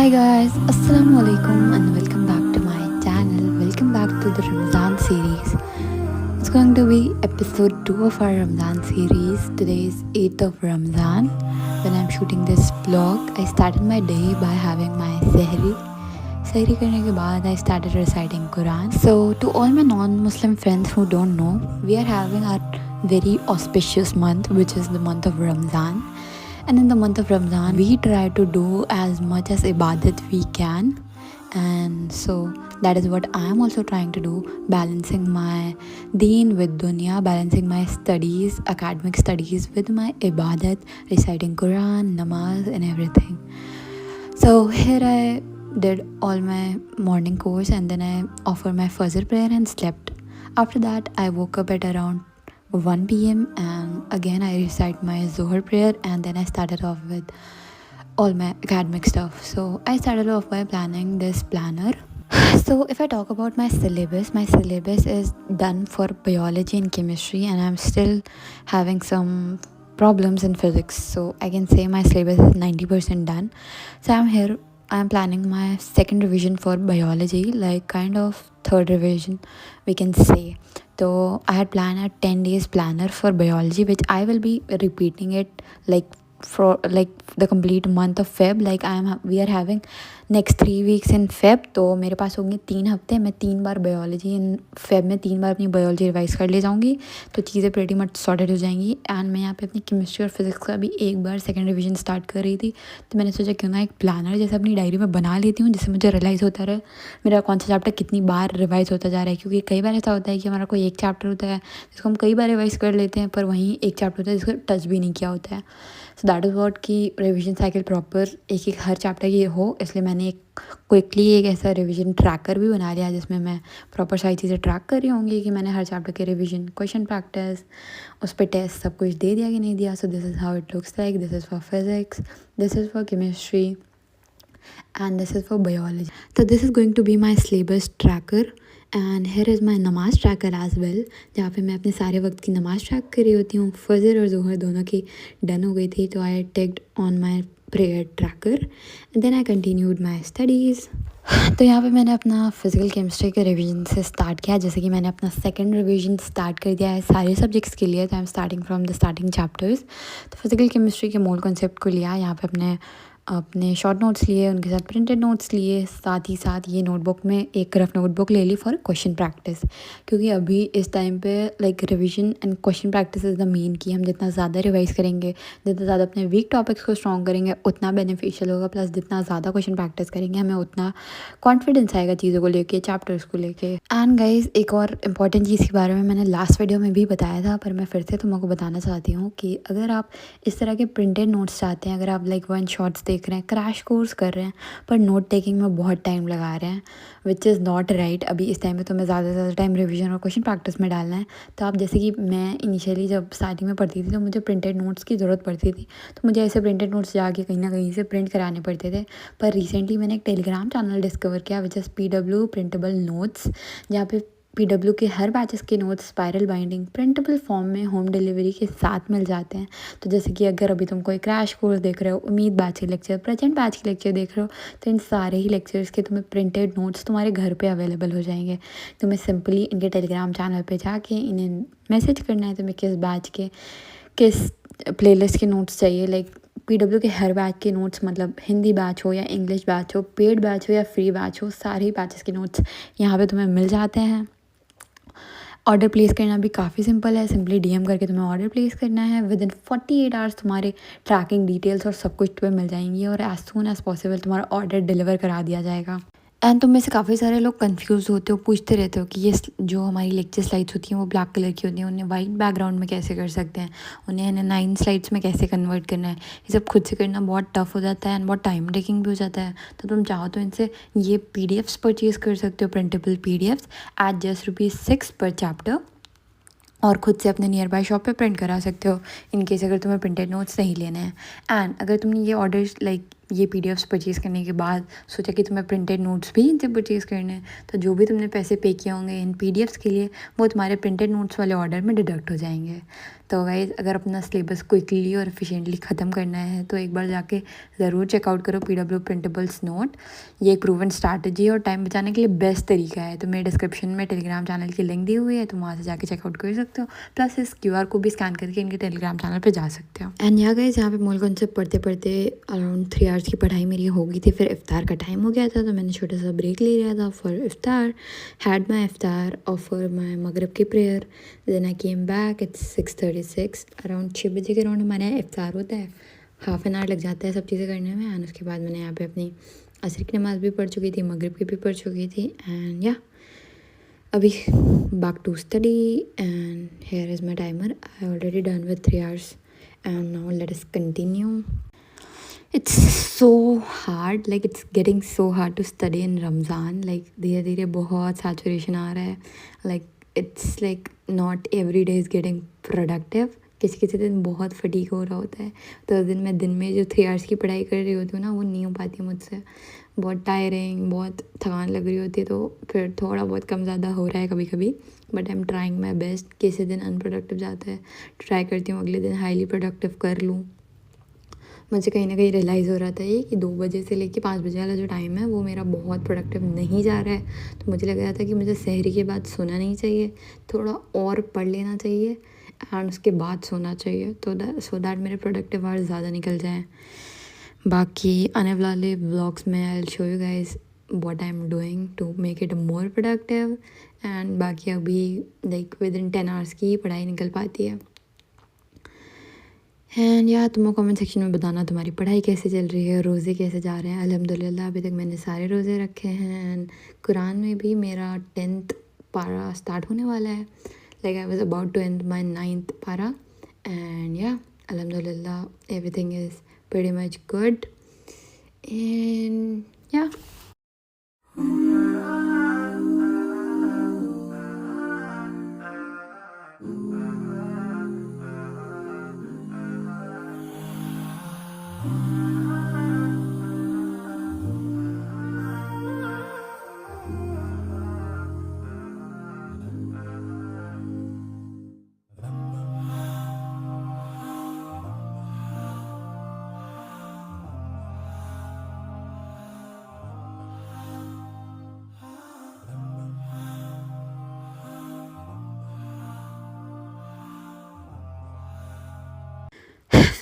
Hi guys, Assalamu alaikum and welcome back to my channel. Welcome back to the Ramzan series. It's going to be episode 2 of our Ramzan series. Today is 8th of Ramzan. When I'm shooting this vlog, I started my day by having my sehri. Sehri करने के बाद I started reciting Quran. So to all my non-Muslim friends who don't know, we are having our very auspicious month, which is the month of Ramzan. And in the month of Ramadan, we try to do as much as ibadat we can. And so that is what I am also trying to do, balancing my deen with dunya, balancing my studies, academic studies with my ibadat, reciting Quran, namaz and everything. So here I did all my morning course and then I offered my Fajr prayer and slept. After that, I woke up at around 1 p.m. and again I recite my Zohar prayer and then I started off with all my academic stuff. So I started off by planning this planner. So if I talk about my syllabus is done for biology and chemistry and I'm still having some problems in physics. So I can say my syllabus is 90% done. So I'm planning my second revision for biology, like kind of third revision we can say. So I had planned a 10 days planner for biology, which I will be repeating it like for like the complete month of Feb. Like we are having next 3 weeks in Feb, तो मेरे पास होंगे 3 हफ्ते. मैं 3 बार biology in Feb में 3 बार अपनी biology revise कर ले जाऊँगी, तो चीज़ें प्रेटी मच सॉर्टेड हो जाएंगी. एंड मैं यहाँ पे अपनी केमिस्ट्री और फिजिक्स का भी एक बार सेकंड रिवीजन स्टार्ट कर रही थी, तो मैंने सोचा क्यों ना एक प्लानर जैसे अपनी डायरी में बना लेती हूँ, जिससे मुझे रियलाइज़ होता रहे मेरा कौन सा चैप्टर कितनी बार रिवाइज होता जा रहा है. क्योंकि कई बार ऐसा होता है कि हमारा कोई एक चैप्टर होता है जिसको हम कई बार रिवाइज कर लेते हैं, पर वहीं एक चैप्टर होता है जिसको टच भी नहीं किया होता है. सो दैट इज़ वॉट कि रिविजन साइकिल प्रॉपर एक हर चैप्टर की हो, इसलिए मैंने एक क्विकली एक ऐसा रिवीजन ट्रैकर भी बना लिया जिसमें मैं प्रॉपर सारी चीज़ें ट्रैक कर रही होंगी कि मैंने हर चैप्टर के रिवीजन, क्वेश्चन प्रैक्टिस, उस पर टेस्ट सब कुछ दे दिया कि नहीं दिया. So this is how it looks like. This is for physics, this is for chemistry and this is for biology. So this is going to be my syllabus tracker and here is my नमाज tracker as well, जहाँ पे मैं अपने सारे वक्त की नमाज़ track कर रही होती हूँ. फजर और जोहर दोनों की डन हो गई थी, तो I ticked on my prayer tracker and then I continued my studies. तो यहाँ पे मैंने अपना फिजिकल केमिस्ट्री के रिवीजन से स्टार्ट किया, जैसे कि मैंने अपना सेकंड रिवीजन स्टार्ट कर दिया है सारे सब्जेक्ट्स के लिए. तो I am starting from the starting chapters. तो फिजिकल केमिस्ट्री के मूल कॉन्सेप्ट को लिया, यहाँ पे अपने शॉर्ट नोट्स लिए, उनके साथ प्रिंटेड नोट्स लिए, साथ ही साथ ये नोटबुक में एक रफ नोटबुक ले ली फॉर क्वेश्चन प्रैक्टिस. क्योंकि अभी इस टाइम पे like revision and question practice is the main की. हम जितना ज़्यादा रिवाइज करेंगे, जितना ज़्यादा अपने वीक टॉपिक्स को स्ट्रॉन्ग करेंगे, उतना बेनिफिशियल होगा. प्लस जितना ज़्यादा क्वेश्चन प्रैक्टिस करेंगे, हमें उतना कॉन्फिडेंस आएगा चीज़ों को लेके, चैप्टर्स को लेके. एंड गाइज एक और इम्पॉर्टेंट चीज़ के बारे में मैंने लास्ट वीडियो में भी बताया था, पर मैं फिर से तुमको बताना चाहती हूँ कि अगर आप इस तरह के प्रिंटेड नोट्स चाहते हैं, अगर आप लाइक वन शॉट्स देख रहे हैं, क्रैश कोर्स कर रहे हैं, पर नोट टेकिंग में बहुत टाइम लगा रहे हैं, विच इज़ नॉट राइट. अभी इस टाइम पे तुम्हें ज़्यादा से ज़्यादा टाइम रिवीजन और क्वेश्चन प्रैक्टिस में डालना है. तो आप जैसे कि मैं इनिशियली जब स्टार्टिंग में पढ़ती थी तो मुझे प्रिंटेड नोट्स की ज़रूरत पड़ती थी, तो मुझे ऐसे प्रिंटेड नोट्स जाके कहीं ना कहीं से प्रिंट कराने पड़ते थे. पर रिसेंटली मैंने एक टेलीग्राम चैनल डिस्कवर किया which is PW printable notes, जहाँ पे PW के हर बैचेस के notes spiral binding printable form में होम डिलीवरी के साथ मिल जाते हैं. तो जैसे कि अगर अभी तुम कोई क्रैश कोर्स देख रहे हो, उम्मीद बैच के लेक्चर, प्रेजेंट बैच के लेक्चर देख रहे हो, तो इन सारे ही लेक्चर्स के तुम्हें प्रिंटेड नोट्स तुम्हारे घर पे अवेलेबल हो जाएंगे. तुम्हें सिंपली इनके टेलीग्राम चैनल पे जाके इन्हें मैसेज करना है तुम्हें किस बैच के किस प्लेलिस्ट के नोट्स चाहिए. लाइक PW के हर बैच के नोट्स, मतलब हिंदी बैच हो या इंग्लिश बैच हो, पेड बैच हो या फ्री बैच हो, सारे ही बैचेस के नोट्स यहाँ पे तुम्हें मिल जाते हैं. ऑर्डर प्लेस करना भी काफ़ी सिंपल है. सिंपली DM करके तुम्हें ऑर्डर प्लेस करना है. विद इन 48 आवर्स तुम्हारे ट्रैकिंग डिटेल्स और सब कुछ तुम्हें मिल जाएंगी और एज सून एज पॉसिबल तुम्हारा ऑर्डर डिलीवर करा दिया जाएगा. एंड तुम में से काफ़ी सारे लोग कंफ्यूज होते हो, पूछते रहते हो कि ये जो हमारी लेक्चर स्लाइड्स होती हैं वो ब्लैक कलर की होती हैं, उन्हें वाइट बैकग्राउंड में कैसे कर सकते हैं, उन्हें 9 स्लाइड्स में कैसे कन्वर्ट करना है. ये सब खुद से करना बहुत टफ हो जाता है एंड बहुत टाइम टेकिंग भी हो जाता है. तो तुम चाहो तो इनसे ये PDFs परचेज़ कर सकते हो, प्रिंटेबल PDFs एट जस्ट ₹6 पर चैप्टर, और ख़ुद से अपने नियर बाय शॉप पे प्रिंट करा सकते हो इन केस अगर तुम्हें प्रिंटेड नोट्स नहीं लेने हैं. एंड अगर तुमने ये ऑर्डर लाइक ये पीडीएफ्स परचेज़ करने के बाद सोचा कि तुम्हें प्रिंटेड नोट्स भी इनसे परचेज़ करने हैं, तो जो भी तुमने पैसे पे किए होंगे इन पीडीएफ्स के लिए वो तुम्हारे प्रिंटेड नोट्स वाले ऑर्डर में डिडक्ट हो जाएंगे। तो गाइस अगर अपना सिलेबस क्विकली और एफिशिएंटली ख़त्म करना है तो एक बार जाके ज़रूर चेकआउट करो पीडब्ल्यू प्रिंटेबल्स नोट। ये एक प्रूवन स्ट्रैटेजी और टाइम बचाने के लिए बेस्ट तरीका है। तो मेरे डिस्क्रिप्शन में टेलीग्राम चैनल की लिंक दी हुई है, तो वहाँ से जाके चेकआउट कर सकते हो। प्लस इस क्यूआर को भी स्कैन करके इनके टेलीग्राम चैनल पर जा सकते हो। एंड यहाँ गाइस यहाँ पे मूल कॉन्सेप्ट पढ़ते पढ़ते अराउंड 3 आवर्स की पढ़ाई मेरी हो गई थी। फिर इफ्तार का टाइम हो गया था, तो मैंने छोटा सा ब्रेक ले लिया था फॉर इफ्तार। हैड माई इफ्तार और फॉर माई मगरब की prayer. Then I came back. It's 6:36, around 6 बजे के अराउंड हमारे यहाँ इफ्तार होता है। हाफ़ एन आवर लग जाता है सब चीज़ें करने में। एंड उसके बाद मैंने यहाँ पे अपनी असर की नमाज़ भी पढ़ चुकी थी, मगरिब की भी पढ़ चुकी थी। एंड या अभी back to study and here is my timer. I already done with 3 hours and now let us continue. It's so hard, like it's getting so hard to study in Ramzan. like धीरे धीरे बहुत saturation आ रहा है। like it's like not every day is getting productive। किसी किसी दिन बहुत fatigue हो रहा होता है, तो उस दिन में जो 3 आवर्स की पढ़ाई कर रही होती हूँ ना, वो नहीं हो पाती मुझसे। बहुत टायरिंग, बहुत थकान लग रही होती है, तो फिर थोड़ा बहुत कम ज़्यादा हो रहा है कभी कभी। But I am trying my best. किसी दिन अनप्रोडक्टिव जाता है, ट्राई करती हूँ अगले दिन हाईली प्रोडक्टिव कर लूँ। मुझे कहीं ना कहीं रियलाइज़ हो रहा था ये कि 2 बजे से लेके 5 बजे वाला जो टाइम है वो मेरा बहुत प्रोडक्टिव नहीं जा रहा है। तो मुझे लग रहा था कि मुझे सहरी के बाद सोना नहीं चाहिए, थोड़ा और पढ़ लेना चाहिए एंड उसके बाद सोना चाहिए, तो सो दैट मेरे प्रोडक्टिव आवर्स ज़्यादा निकल जाएँ। बाकी आने वाले व्लॉग्स में I will show you guys what I am doing to make it more productive. And बाकी अभी लाइक विद इन 10 आवर्स की पढ़ाई निकल पाती है। एंड या तुम कमेंट सेक्शन में बताना तुम्हारी पढ़ाई कैसे चल रही है, रोज़े कैसे जा रहे हैं। अल्हम्दुलिल्लाह अभी तक मैंने सारे रोज़े रखे हैं। एंड कुरान में भी मेरा 10th पारा स्टार्ट होने वाला है। Like I was about to end my 9th पारा। एंड या अल्हम्दुलिल्लाह everything is pretty much good. And yeah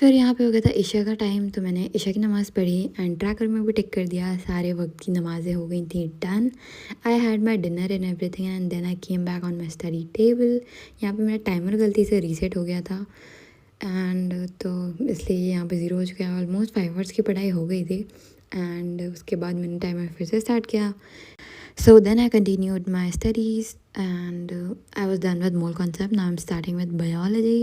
फिर यहाँ पे हो गया था इशा का टाइम, तो मैंने इशा की नमाज़ पढ़ी एंड ट्रैकर में भी टिक कर दिया। सारे वक्त की नमाज़ें हो गई थी done. I had my dinner and everything and then I came back on my study table. यहाँ पे मेरा टाइमर गलती से रीसेट हो गया था एंड तो इसलिए यहाँ पे 0 हो चुका है। ऑलमोस्ट 5 आवर्स की पढ़ाई हो गई थी एंड उसके बाद मैंने टाइमर फिर से स्टार्ट किया। So then I continued my studies and I was done with mole concept. Now I'm starting with biology.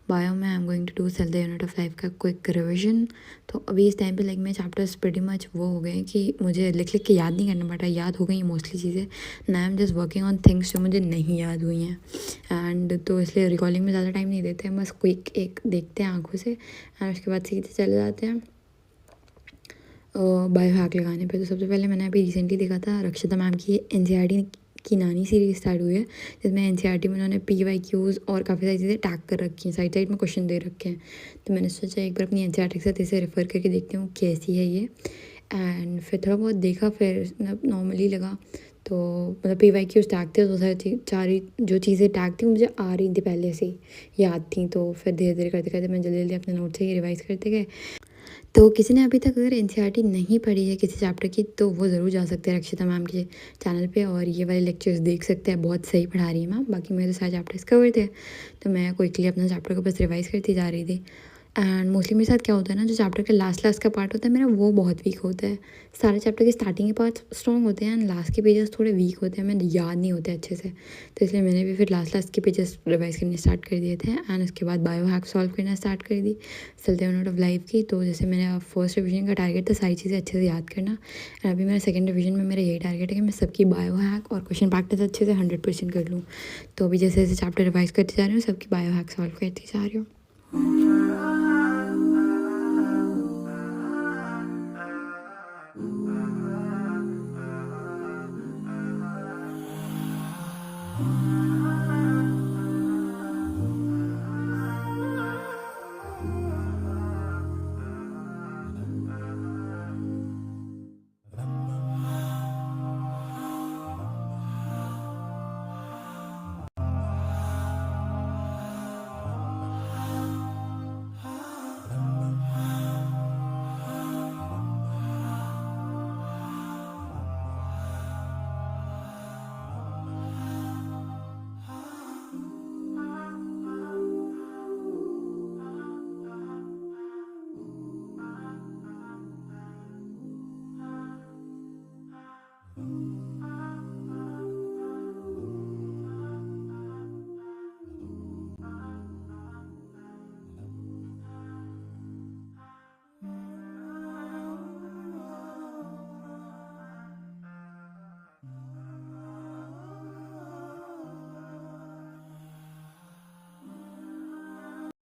Bio में I am going to do cell the unit of life का quick revision. तो अभी इस time पे like मेरे chapters pretty much वो हो गए कि मुझे लिख के याद नहीं करना पड़ रहा, याद हो गई मोस्टली चीज़ें। ना I am just working on things जो मुझे नहीं याद हुई हैं एंड तो इसलिए रिकॉर्डिंग में ज़्यादा टाइम नहीं देते हैं, बस क्विक एक देखते हैं आँखों से एंड उसके बाद सीधे चले जाते हैं बायो हैक लगाने पे। तो सबसे पहले मैंने अभी रिसेंटली देखा था रक्षिता मैम की एनसीईआरटी की नानी सीरीज स्टार्ट हुई है, जिसमें एनसीईआरटी में उन्होंने PYQs और काफ़ी सारी चीज़ें टैग कर रखी हैं, साइड साइड में क्वेश्चन दे रखे हैं। तो मैंने सोचा एक बार अपनी एनसीईआरटी के साथ इसे रेफ़र करके देखती हूँ कैसी है ये। एंड फिर थोड़ा बहुत देखा, फिर नॉर्मली लगा। तो मतलब PYQs टैग थे, तो सारी जो चीज़ें टैग थी मुझे आ रही थी पहले से याद थी। तो फिर धीरे धीरे करते करते मैं जल्दी जल्दी अपने नोट से ही रिवाइज़ करते गए। तो किसी ने अभी तक अगर एनसीईआरटी नहीं पढ़ी है किसी चैप्टर की, तो वो ज़रूर जा सकते हैं रक्षिता मैम के चैनल पे और ये वाले लेक्चर्स देख सकते हैं। बहुत सही पढ़ा रही है मैम। बाकी मेरे तो सारे चैप्टर्स कवर थे, तो मैं क्विकली अपना चैप्टर को बस रिवाइज़ करती जा रही थी। एंड मोस्टली मेरे साथ क्या होता है ना, जो चैप्टर का लास्ट का पार्ट होता है मेरा, वो बहुत वीक होता है। सारे चैप्टर के स्टार्टिंग के पार्ट स्ट्रॉन्ग होते हैं एंड लास्ट के पेजेस थोड़े वीक होते हैं, मैं याद नहीं होते अच्छे से। तो इसलिए मैंने भी फिर लास्ट के पेजेस रिवाइज़ करने स्टार्ट कर दिए थे एंड उसके बाद बायो हैक सॉल्व करना स्टार्ट कर दी चलते यूनिट ऑफ लाइफ की। तो जैसे मेरा फर्स्ट रिविजन का टारगेट था सारी चीज़ें अच्छे से याद करना, एंड अभी मेरा सेकंड रिविजन में मेरा यही टारगेट है कि मैं सबकी बायो हैक और क्वेश्चन प्रैक्टिस अच्छे से 100% कर लूँ। तो अभी जैसे जैसे चैप्टर रिवाइज़ करती जा रही हूँ, सबकी बायो हैक सॉल्व करती जा रही हूँ।